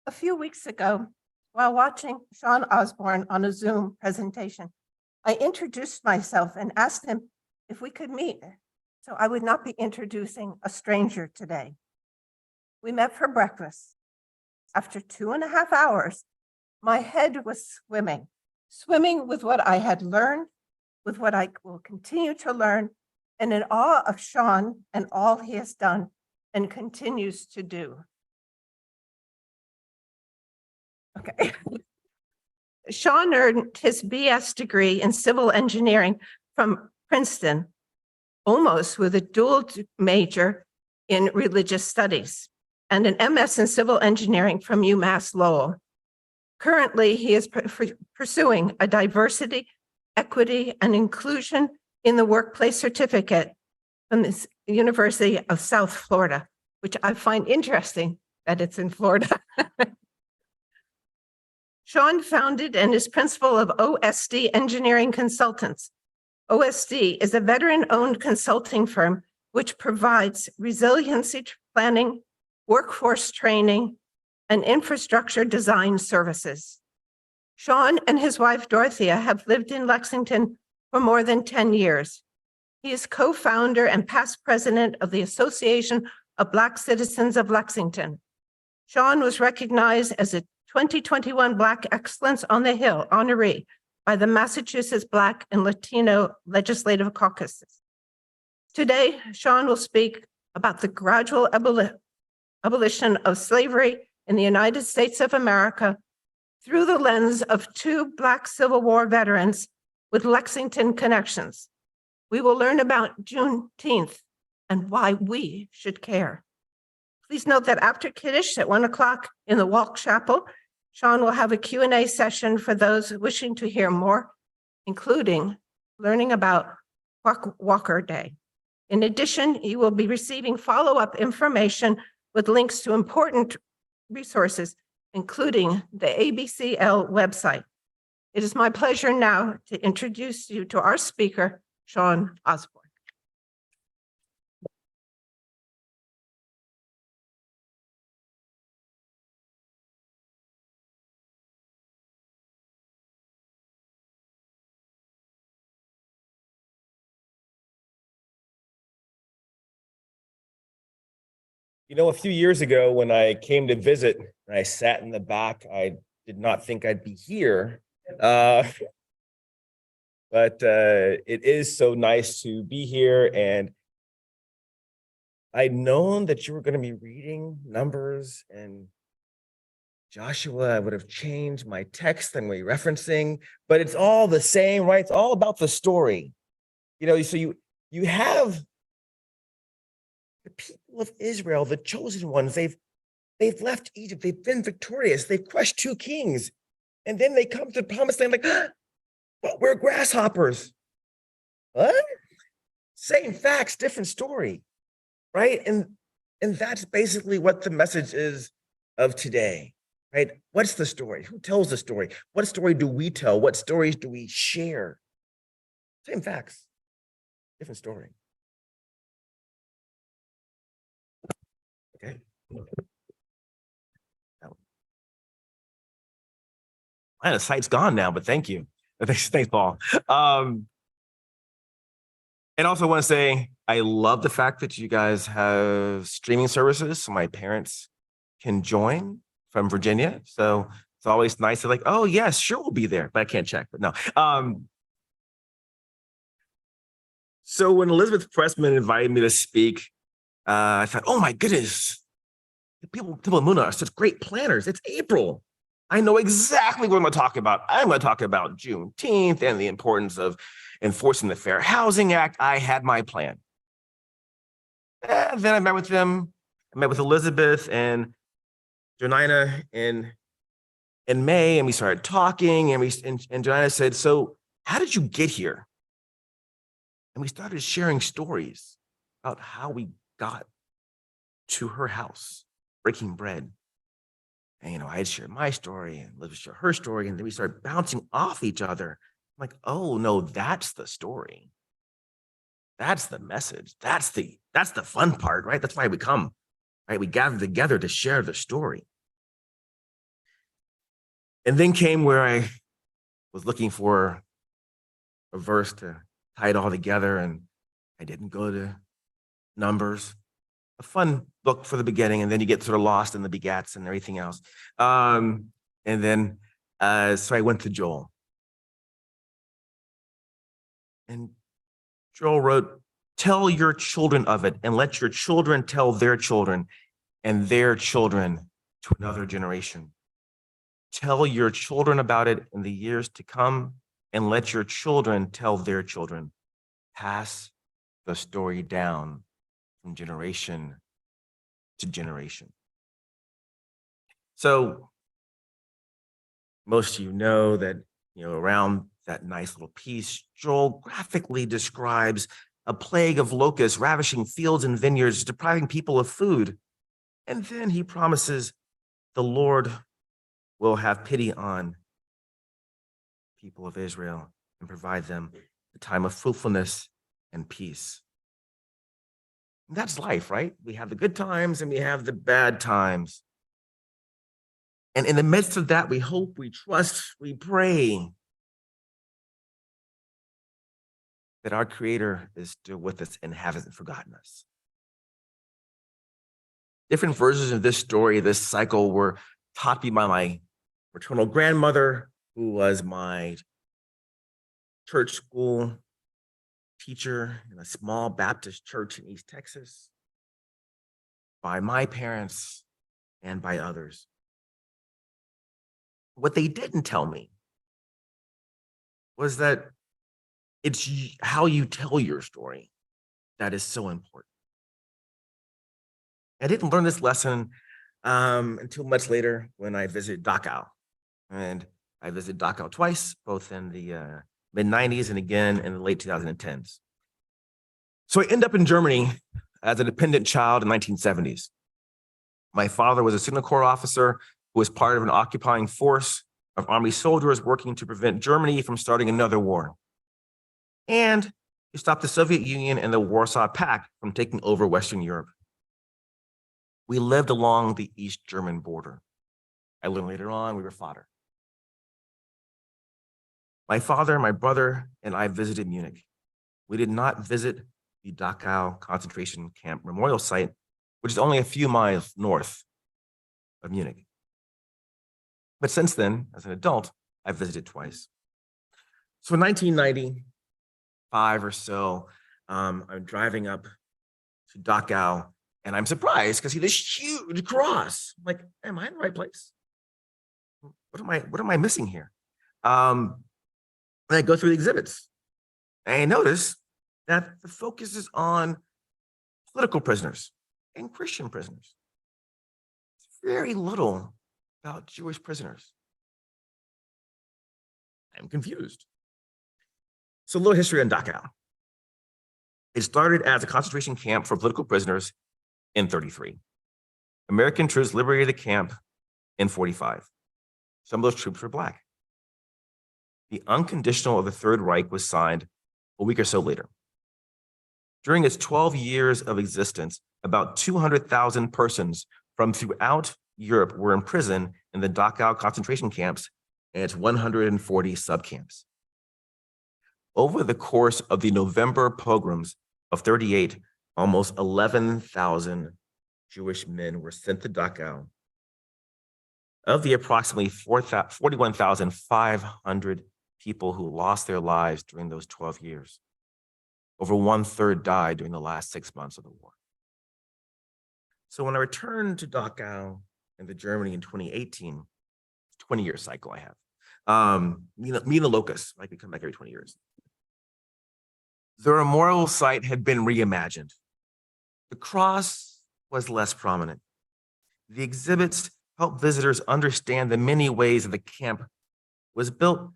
A few weeks ago, while watching Sean Osborne on a Zoom presentation, I introduced myself and asked him if we could meet, so I would not be introducing a stranger today. We met for breakfast. After 2.5 hours, my head was swimming with what I had learned, with what I will continue to learn, and in awe of Sean and all he has done and continues to do. Okay. Sean earned his BS degree in civil engineering from Princeton, almost with a dual major in religious studies, and an MS in civil engineering from UMass Lowell. Currently, he is pursuing a diversity, equity, and inclusion in the workplace certificate from the University of South Florida, which I find interesting that it's in Florida. Sean founded and is principal of OSD Engineering Consultants. OSD is a veteran-owned consulting firm which provides resiliency planning, workforce training, and infrastructure design services. Sean and his wife, Dorothea, have lived in Lexington for more than 10 years. He is co-founder and past president of the Association of Black Citizens of Lexington. Sean was recognized as a 2021 Black Excellence on the Hill honoree by the Massachusetts Black and Latino Legislative Caucuses. Today, Sean will speak about the gradual abolition of slavery in the United States of America through the lens of two Black Civil War veterans with Lexington connections. We will learn about Juneteenth and why we should care. Please note that after Kiddush at 1 o'clock in the Walk Chapel, Sean will have a Q&A session for those wishing to hear more, including learning about Walker Day. In addition, you will be receiving follow-up information with links to important resources, including the ABCL website. It is my pleasure now to introduce you to our speaker, Sean Osborne. You know, a few years ago when I came to visit, and I sat in the back, I did not think I'd be here. But it is so nice to be here. And I'd known that you were going to be reading Numbers and Joshua. I would have changed my text and referencing, but it's all the same, right? It's all about the story. You know, so you have the people of Israel, the chosen ones. They've left Egypt. They've been victorious. They've crushed 2 kings. And then they come to the promised land like, but we're grasshoppers. What? Same facts, different story, right? And that's basically what the message is of today, right? What's the story? Who tells the story? What story do we tell? What stories do we share? Same facts, different story. Okay. Man, the site's gone now, but thank you. Thanks, Paul. And also want to say, I love the fact that you guys have streaming services so my parents can join from Virginia. So it's always nice to like, oh yes, sure, we'll be there, but I can't check, but no. So when Elizabeth Pressman invited me to speak, I thought, oh my goodness, people in Muna are such great planners. It's April. I know exactly what I'm going to talk about. I'm going to talk about Juneteenth and the importance of enforcing the Fair Housing Act. I had my plan. And then I met with them. I met with Elizabeth and Jonina in May, and we started talking. And Jonina said, "So, how did you get here?" And we started sharing stories about how we got to her house, breaking bread. And, you know, I had shared my story and Liz shared her story. And then we started bouncing off each other. I'm like, oh no, that's the story. That's the message. That's the fun part, right? That's why we come, right? We gather together to share the story. And then came where I was looking for a verse to tie it all together, and I didn't go to Numbers. A fun book for the beginning, and then you get sort of lost in the begats and everything else. And then, so I went to Joel. And Joel wrote, "Tell your children of it, and let your children tell their children, and their children to another generation. Tell your children about it in the years to come, and let your children tell their children. Pass the story down from generation to generation." So most of you know that, around that nice little piece, Joel graphically describes a plague of locusts ravishing fields and vineyards, depriving people of food. And then he promises the Lord will have pity on people of Israel and provide them a time of fruitfulness and peace. And that's life, right? We have the good times and we have the bad times. And in the midst of that, we hope, we trust, we pray that our Creator is still with us and hasn't forgotten us. Different versions of this story, this cycle, were taught me by my maternal grandmother, who was my church school teacher in a small Baptist church in East Texas, by my parents, and by others. What they didn't tell me was that it's how you tell your story that is so important. I didn't learn this lesson until much later when I visited Dachau. And I visited Dachau twice, both in the mid-90s and again in the late 2010s. So I ended up in Germany as a dependent child in the 1970s. My father was a Signal Corps officer who was part of an occupying force of army soldiers working to prevent Germany from starting another war. And he stopped the Soviet Union and the Warsaw Pact from taking over Western Europe. We lived along the East German border. I learned later on we were fodder. My father, my brother, and I visited Munich. We did not visit the Dachau concentration camp memorial site, which is only a few miles north of Munich. But since then, as an adult, I've visited twice. So in 1995 or so, I'm driving up to Dachau, and I'm surprised because I see this huge cross. I'm like, am I in the right place? What am I missing here? And I go through the exhibits, and I notice that the focus is on political prisoners and Christian prisoners. It's very little about Jewish prisoners. I'm confused. So a little history on Dachau. It started as a concentration camp for political prisoners in 1933. American troops liberated the camp in 1945. Some of those troops were Black. The Unconditional of the Third Reich was signed a week or so later. During its 12 years of existence, about 200,000 persons from throughout Europe were imprisoned in the Dachau concentration camps and its 140 subcamps. Over the course of the November pogroms of 1938, almost 11,000 Jewish men were sent to Dachau. Of the approximately 41,500 people who lost their lives during those 12 years, over 1/3 died during the last 6 months of the war. So when I returned to Dachau and to Germany in 2018, 20-year cycle I have, me and the locusts, like we come back every 20 years. The memorial site had been reimagined. The cross was less prominent. The exhibits help visitors understand the many ways that the camp was built,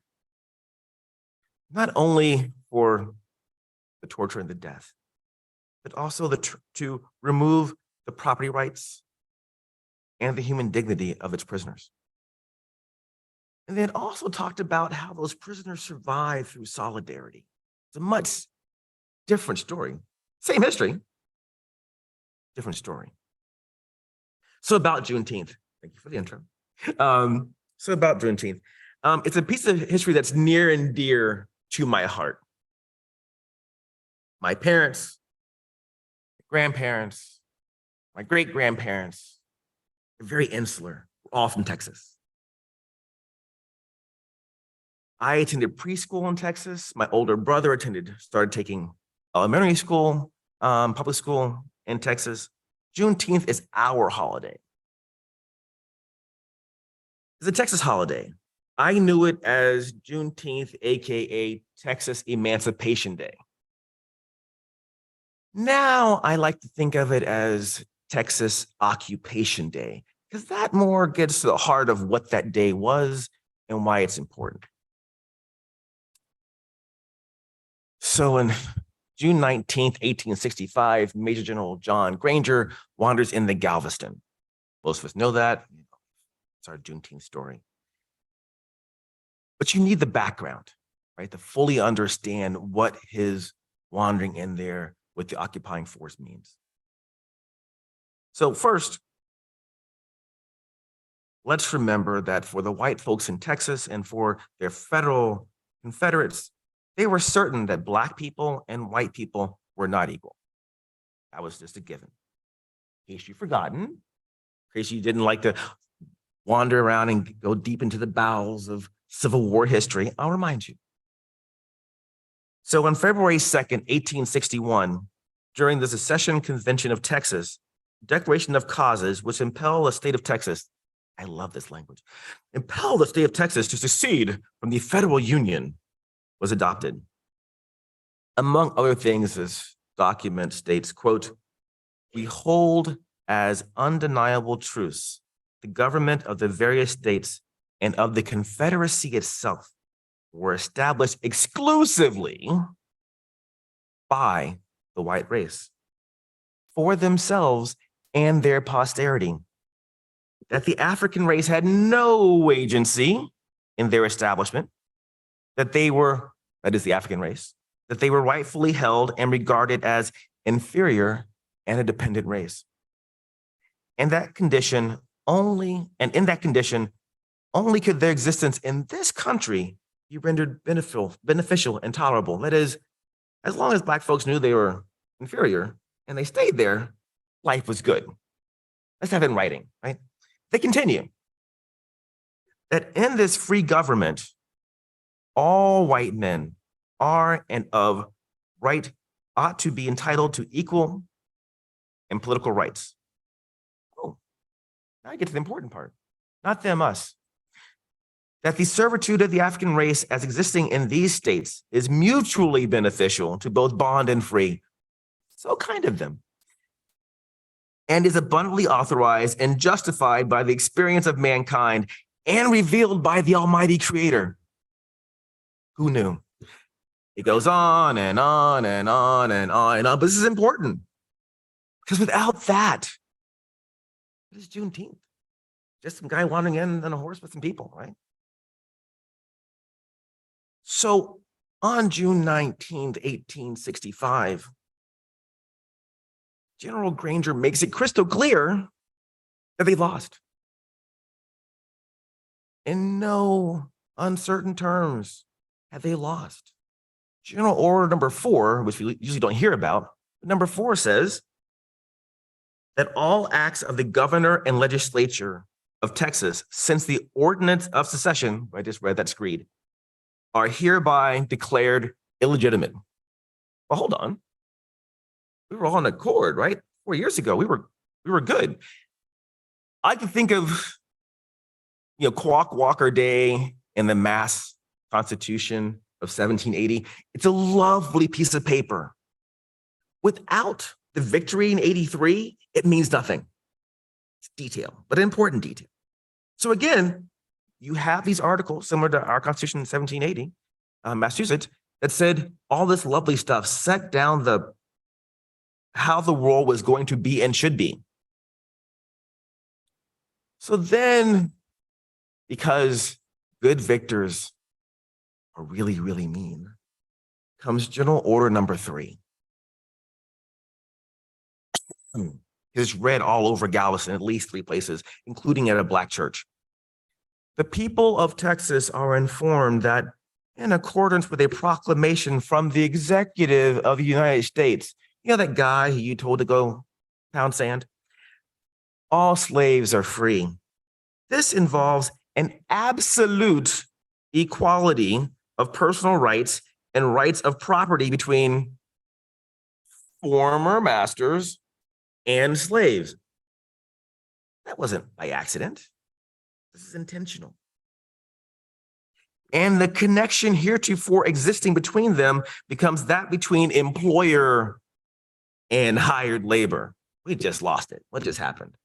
not only for the torture and the death, but also to remove the property rights and the human dignity of its prisoners. And then also talked about how those prisoners survived through solidarity. It's a much different story. Same history, different story. So about Juneteenth, thank you for the intro. So about Juneteenth. It's a piece of history that's near and dear to my heart. My parents, grandparents, my great-grandparents, they're very insular, all from Texas. I attended preschool in Texas. My older brother started taking elementary school, public school in Texas. Juneteenth is our holiday. It's a Texas holiday. I knew it as Juneteenth, AKA Texas Emancipation Day. Now I like to think of it as Texas Occupation Day, because that more gets to the heart of what that day was and why it's important. So in June 19th, 1865, Major General John Granger wanders in the Galveston. Most of us know that. It's our Juneteenth story. But you need the background, right, to fully understand what his wandering in there with the occupying force means. So first, let's remember that for the white folks in Texas and for their federal Confederates, they were certain that Black people and white people were not equal. That was just a given. In case you've forgotten, in case you didn't like to wander around and go deep into the bowels of Civil War history, I'll remind you. So on February 2nd, 1861, during the Secession Convention of Texas, Declaration of Causes, which impel the state of Texas, I love this language, impel the state of Texas to secede from the federal union, was adopted. Among other things, this document states, quote, "We hold as undeniable truths the government of the various states and of the Confederacy itself were established exclusively by the white race for themselves and their posterity, that the African race had no agency in their establishment, that they were, that is the African race, that they were rightfully held and regarded as inferior and a dependent race. And that condition only, and in that condition, only could their existence in this country be rendered beneficial and tolerable. That is, as long as Black folks knew they were inferior and they stayed there, life was good. Let's have it in writing, right? They continue that in this free government, all white men are and of right ought to be entitled to equal and political rights. Oh, now I get to the important part. Not them, us. That the servitude of the African race as existing in these states is mutually beneficial to both bond and free. So kind of them. And is abundantly authorized and justified by the experience of mankind and revealed by the Almighty Creator. Who knew? It goes on and on and on and on and on, but this is important because without that, what is Juneteenth? Just some guy wandering in on a horse with some people, right? So on June 19th, 1865, General Granger makes it crystal clear that they lost. In no uncertain terms have they lost. General Order number 4, which we usually don't hear about, number 4 says that all acts of the governor and legislature of Texas since the ordinance of secession, I just read that screed, are hereby declared illegitimate. Well, hold on. We were all in accord, right? 4 years ago, we were good. I can think of, Quock Walker Day and the Mass Constitution of 1780. It's a lovely piece of paper. Without the victory in 83, it means nothing. It's detail, but important detail. So again, you have these articles similar to our Constitution in 1780, Massachusetts, that said all this lovely stuff, set down how the world was going to be and should be. So then, because good victors are really, really mean, comes General Order number 3. It's read all over Galveston, at least 3 places, including at a Black church. The people of Texas are informed that in accordance with a proclamation from the executive of the United States, you know that guy who you told to go pound sand? All slaves are free. This involves an absolute equality of personal rights and rights of property between former masters and slaves. That wasn't by accident. This is intentional. And the connection heretofore existing between them becomes that between employer and hired labor. We just lost it. What just happened?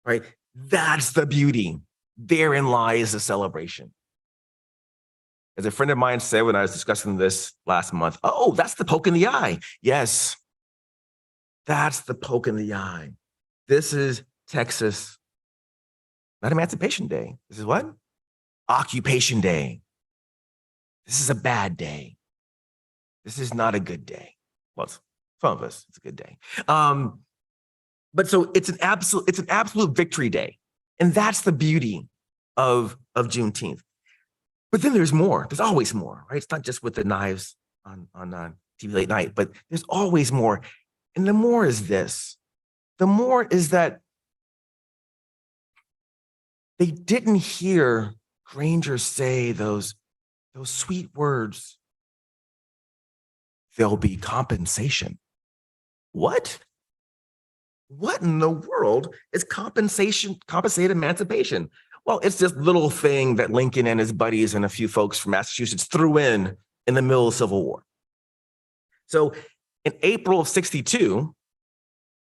Right? That's the beauty. Therein lies the celebration. As a friend of mine said when I was discussing this last month, oh, that's the poke in the eye. Yes, that's the poke in the eye. This is Texas, not Emancipation Day. This is what? Occupation Day. This is a bad day. This is not a good day. Well, some of us, it's a good day. But so it's an absolute victory day. And that's the beauty of Juneteenth. But then there's more. There's always more, right? It's not just with the knives on TV late night, but there's always more. And the more is this. The more is that they didn't hear Granger say those sweet words. There'll be compensation. What? What in the world is compensated emancipation? Well, it's this little thing that Lincoln and his buddies and a few folks from Massachusetts threw in the middle of the Civil War. So in April of '62,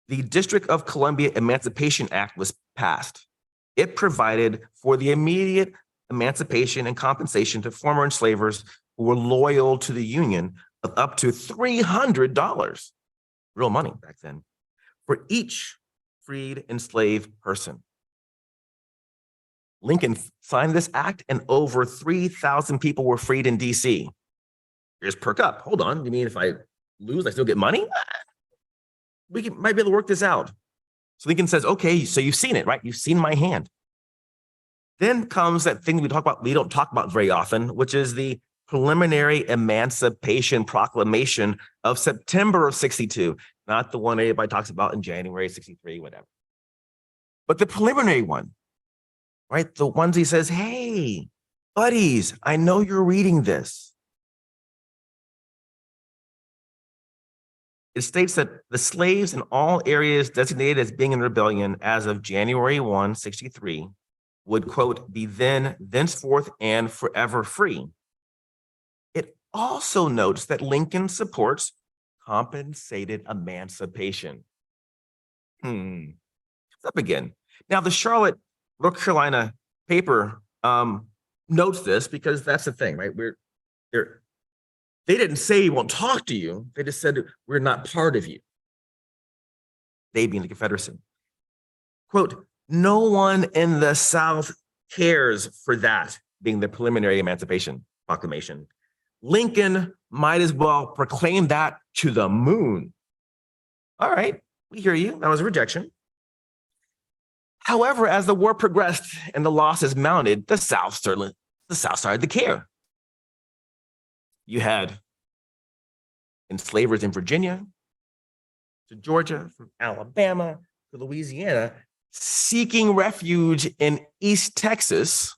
the District of Columbia Emancipation Act was passed. It provided for the immediate emancipation and compensation to former enslavers who were loyal to the Union of up to $300, real money back then, for each freed enslaved person. Lincoln signed this act and over 3,000 people were freed in DC. Here's perk up. Hold on. You mean if I lose, I still get money? We might be able to work this out. So Lincoln says, okay, so you've seen it, right? You've seen my hand. Then comes that thing we don't talk about very often, which is the preliminary Emancipation Proclamation of September of '62, not the one everybody talks about in January '63, whatever. But the preliminary one, right? The ones he says, hey, buddies, I know you're reading this. It states that the slaves in all areas designated as being in rebellion as of January 1, '63 would, quote, be thenceforth and forever free. It also notes that Lincoln supports compensated emancipation. It's up again. Now, the Charlotte, North Carolina paper notes this because that's the thing, right? They didn't say we won't talk to you. They just said we're not part of you. They being the Confederacy. Quote, no one in the South cares for that, being the preliminary Emancipation Proclamation. Lincoln might as well proclaim that to the moon. All right, we hear you. That was a rejection. However, as the war progressed and the losses mounted, the South started to care. You had enslavers in Virginia, to Georgia, from Alabama to Louisiana, seeking refuge in East Texas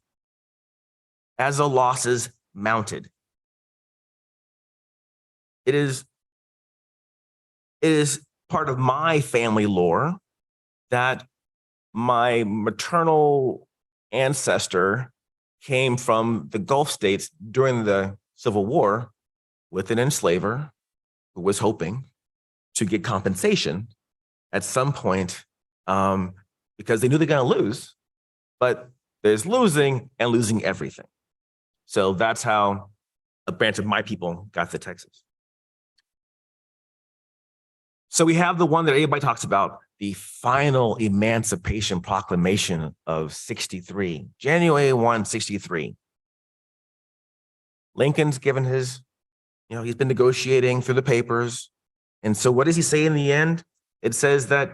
as the losses mounted. It is part of my family lore that my maternal ancestor came from the Gulf states during the Civil War with an enslaver who was hoping to get compensation at some point because they knew they're going to lose, but there's losing and losing everything. So that's how a branch of my people got to Texas. So we have the one that everybody talks about, the final Emancipation Proclamation of '63, January 1, '63. Lincoln's given his, he's been negotiating through the papers. And so what does he say in the end? It says that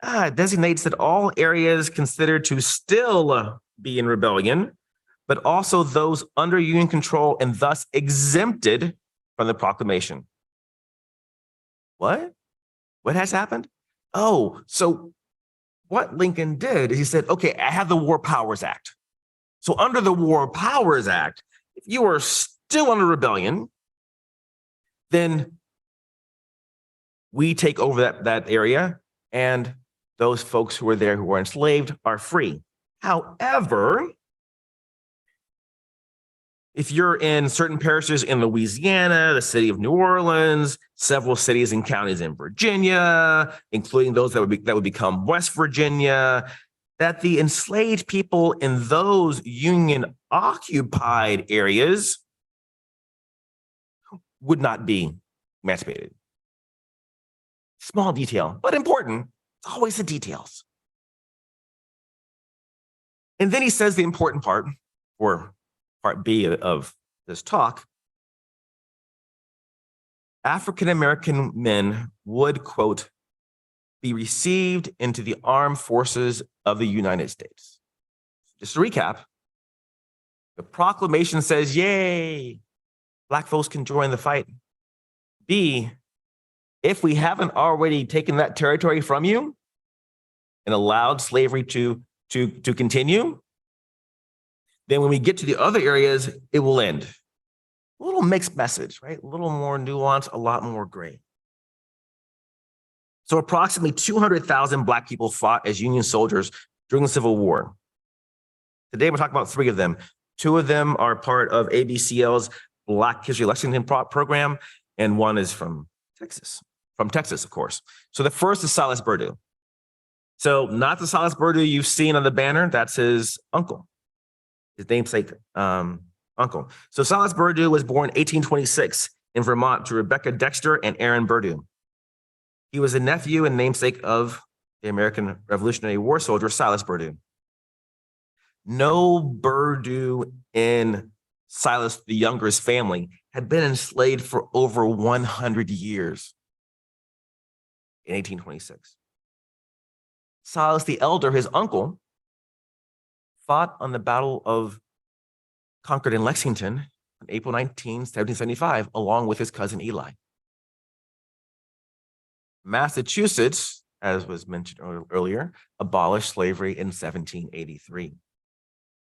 it designates that all areas considered to still be in rebellion but also those under Union control and thus exempted from the proclamation. What? What has happened? Oh, so what Lincoln did is he said, okay, I have the War Powers Act. So under the War Powers Act, if you are still under rebellion, then we take over that area, and those folks who were there who were enslaved are free. However, if you're in certain parishes in Louisiana, the city of New Orleans, several cities and counties in Virginia, including those that would become West Virginia, that the enslaved people in those Union occupied areas would not be emancipated. Small detail, but important. It's always the details. And then he says the important part, or part B of this talk. African-American men would, quote, be received into the armed forces of the United States. Just to recap, the proclamation says, yay, Black folks can join the fight. B, if we haven't already taken that territory from you and allowed slavery to continue, then when we get to the other areas, it will end. A little mixed message, right? A little more nuance, a lot more gray. So approximately 200,000 Black people fought as Union soldiers during the Civil War. Today, we'll talk about 3 of them. 2 of them are part of ABCL's Black History Lexington program, and 1 is from Texas, of course. So the first is Silas Purdue. So not the Silas Purdue you've seen on the banner, that's his uncle, his namesake uncle. So Silas Purdue was born 1826 in Vermont to Rebecca Dexter and Aaron Purdue. He was a nephew and namesake of the American Revolutionary War soldier, Silas Purdue. No Purdue in Silas the Younger's family had been enslaved for over 100 years in 1826. Silas the Elder, his uncle, fought on the Battle of Concord in Lexington on April 19, 1775, along with his cousin Eli. Massachusetts, as was mentioned earlier, abolished slavery in 1783.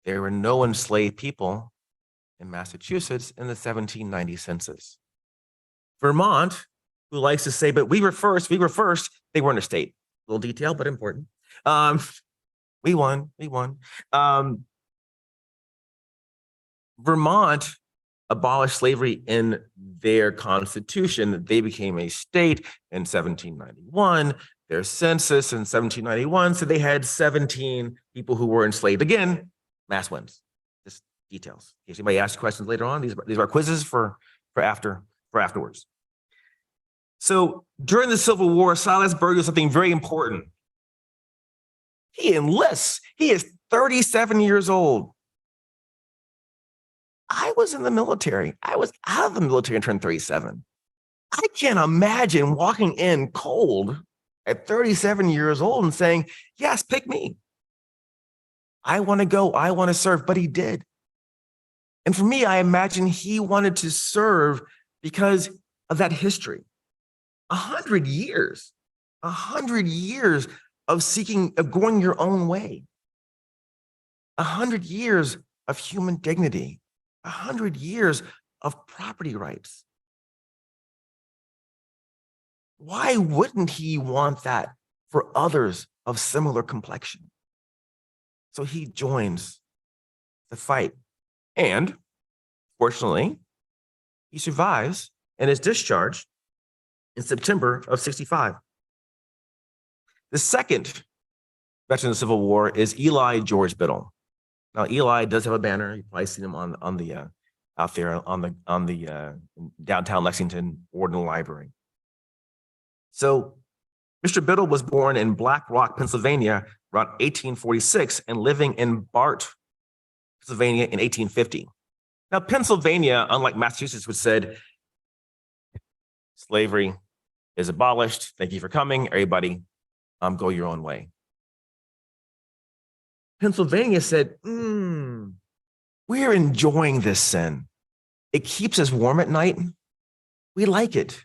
There were no enslaved people in Massachusetts in the 1790 census. Vermont, who likes to say, but we were first, they weren't a state. A little detail, but important. We won. Vermont abolished slavery in their constitution. They became a state in 1791, their census in 1791. So they had 17 people who were enslaved. Again, mass wins. Just details. In case anybody asks questions later on, these are quizzes for afterwards. So during the Civil War, Silas Purdue did something very important. He enlists. He is 37 years old. I was in the military. I was out of the military and turned 37. I can't imagine walking in cold at 37 years old and saying, yes, pick me. I want to go. I want to serve. But he did. And for me, I imagine he wanted to serve because of that history. 100 years of seeking, of going your own way. 100 years of human dignity. 100 years of property rights. Why wouldn't he want that for others of similar complexion? So he joins the fight. And fortunately, he survives and is discharged in September of 65. The second veteran of the Civil War is Eli George Biddle. Now, Eli does have a banner. You've probably seen him on the out there on the downtown Lexington Ordnance Library. So, Mr. Biddle was born in Black Rock, Pennsylvania, around 1846, and living in Bart, Pennsylvania, in 1850. Now, Pennsylvania, unlike Massachusetts, which said slavery is abolished. Thank you for coming, everybody. Go your own way. Pennsylvania said, We're enjoying this sin. It keeps us warm at night. We like it.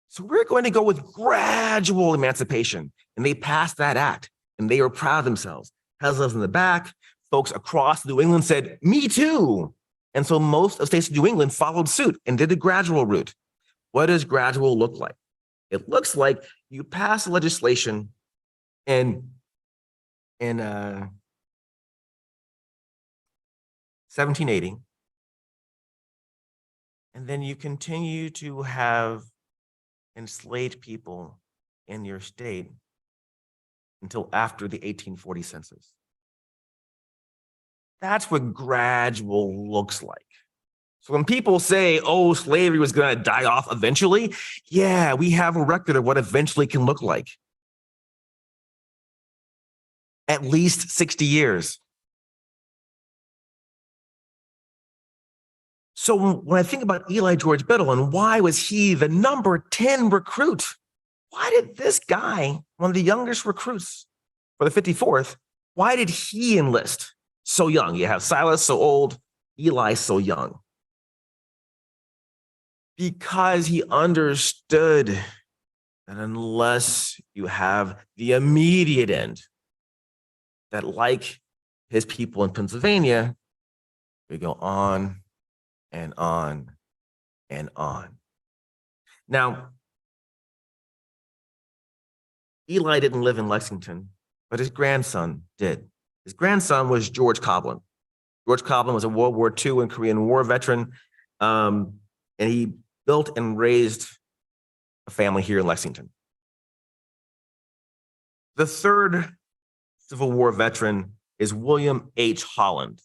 So we're going to go with gradual emancipation. And they passed that act, and they were proud of themselves. Husbands in the back, folks across New England said, me too. And so most of states of New England followed suit and did the gradual route. What does gradual look like? It looks like you pass legislation in 1780, and then you continue to have enslaved people in your state until after the 1840 census. That's what gradual looks like. So when people say, oh, slavery was going to die off eventually, yeah, we have a record of what eventually can look like. At least 60 years. So when I think about Eli George Biddle and why was he the number 10 recruit? Why did this guy, one of the youngest recruits for the 54th, why did he enlist so young? You have Silas so old, Eli so young. Because he understood that unless you have the immediate end, that like his people in Pennsylvania, we go on and on and on. Now, Eli didn't live in Lexington, but his grandson did. His grandson was George Coblin. George Coblin was a World War II and Korean War veteran, and he built and raised a family here in Lexington. The third Civil War veteran is William H. Holland.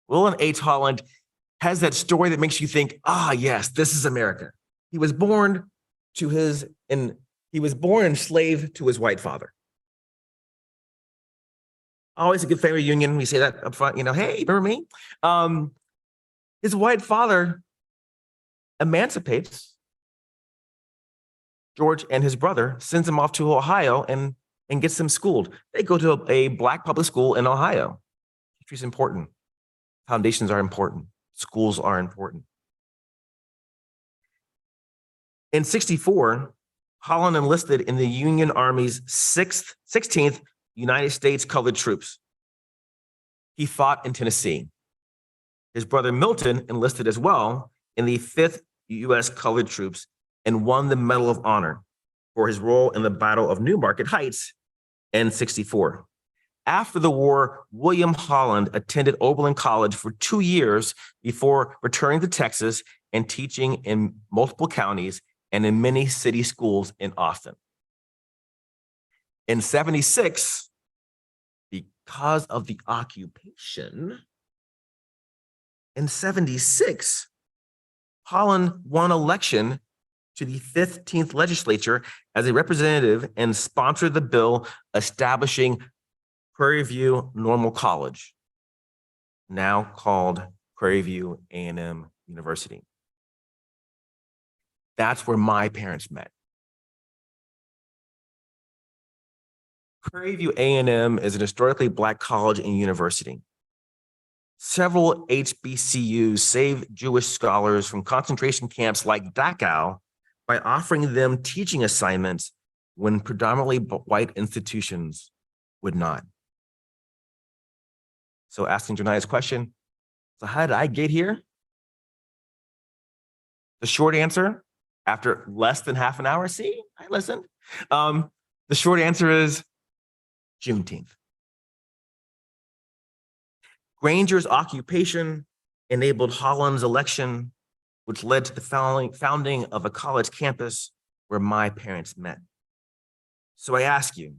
William H. Holland has that story that makes you think, yes, this is America. He was born enslaved to his white father. Always a good family reunion. We say that up front, hey, remember me? His white father emancipates George and his brother, sends them off to Ohio and gets them schooled. They go to a Black public school in Ohio. History is important. Foundations are important. Schools are important. In 1964, Holland enlisted in the Union Army's 16th United States Colored Troops. He fought in Tennessee. His brother Milton enlisted as well in the 5th U.S. Colored Troops and won the Medal of Honor for his role in the Battle of New Market Heights in 1964. After the war, William Holland attended Oberlin College for 2 years before returning to Texas and teaching in multiple counties and in many city schools in Austin. In 1976, because of the occupation, in 1976, Holland won election to the 15th legislature as a representative and sponsored the bill establishing Prairie View Normal College, now called Prairie View A&M University. That's where my parents met. Prairie View A&M is an historically Black college and university. Several HBCUs saved Jewish scholars from concentration camps like Dachau by offering them teaching assignments when predominantly white institutions would not. So asking Jania's question, so how did I get here? The short answer, after less than half an hour, see, I listened. The short answer is Juneteenth. Granger's occupation enabled Holland's election, which led to the founding of a college campus where my parents met. So I ask you,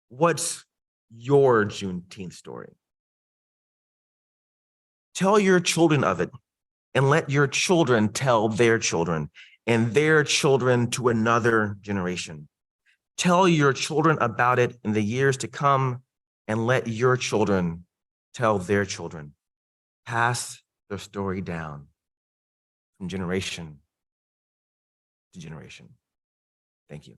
what's your Juneteenth story? Tell your children of it and let your children tell their children and their children to another generation. Tell your children about it in the years to come and let your children tell their children. Pass their story down from generation to generation. Thank you.